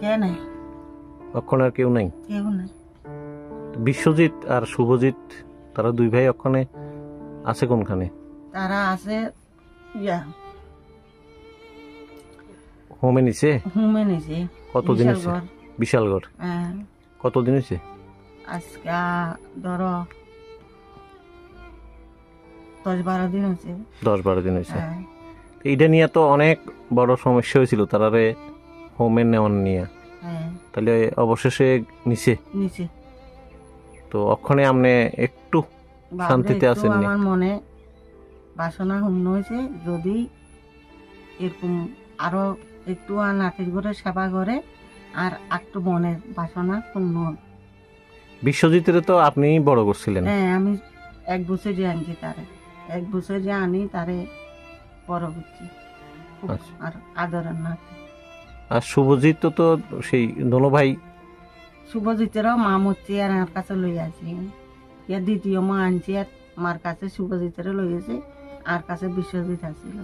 কে নাই, অক্ষণ আর কেউ নাই? কেউ নাই। বিশ্বজিৎ আর শুভজিৎ তারা দুই ভাই ওখানে আছে কোনখানে? তারা আছে ইয়া হোমে নিছে। হোমে নিছে। কতদিন হয়েছে? বিশালগড়। হ্যাঁ। কতদিন হয়েছে? আজকে ধরো 10-12 দিন হয়েছে। 10-12 দিন হয়েছে। এইটা নিয়ে তো অনেক বড় সমস্যা হয়েছিল তারারে হোমে নেওয়ার নিয়ে। তাহলে অবশেষে নিছে। তো ওখানে আপনি একটু শান্তিতে আছেন? আমার মনে বাসনা শূন্য হয়েছে, যদি এরকম আরো একটু নাতির ঘরে সেবা করে আর একটু মনের বাসনা শূন্য। বিশ্বজিতের তো আপনি বড় করছিলেন। হ্যাঁ, আমি 1 বছর যে আনছি তারে, 1 বছর যে আনি তারে বড় করছি আর আদরের নাতি। আর শুভজিৎ তো সেই দোনো ভাই। শুভজিতেরও মা মরছি আর আমার কাছে লই আসি, ইয়ার দ্বিতীয় মা আনছি আর মার কাছে শুভজিতেরও লই আসি, আর কাছে বিশ্বজিৎ আসছিল।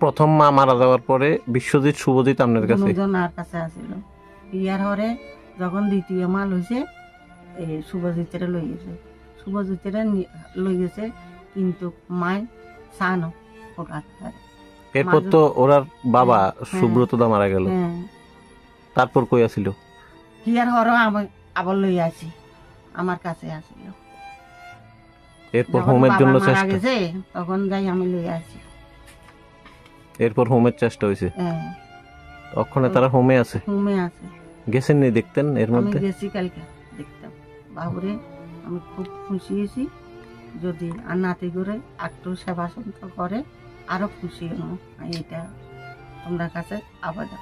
প্রথম মা মারা যাওয়ার পরে বিশ্বজিৎ শুভজিৎ আপনার কাছে? আর কাছে আসছিল। ইয়ার হরে যখন দ্বিতীয় মা লইছে এই শুভজিতেরও লই গেছে, শুভজিতের লই গেছে, কিন্তু মায় সানো ওরা। এরপর তো ওরার বাবা সুব্রত দা মারা গেল, তারপর কই আসিল? হিয়ার হর আবার লই আসি, আমার কাছে আসিল। এরপর হোমের জন্য চেষ্টা গেছে, তখন যাই আমি লই আসি। এরপর হোমের চেষ্টা হয়েছে। ওখানে তারা হোমে আছে? হোমে আছে। গেছেন নি দেখতেন? এর মধ্যে গেছি কালকে দেখতাম বাবুরে, আমি খুব খুশি হয়েছি। যদি আর নাতি করে একটু সেবা সন্ত করে আরো খুশি হব, এটা তোমরা কাছে আবেদন।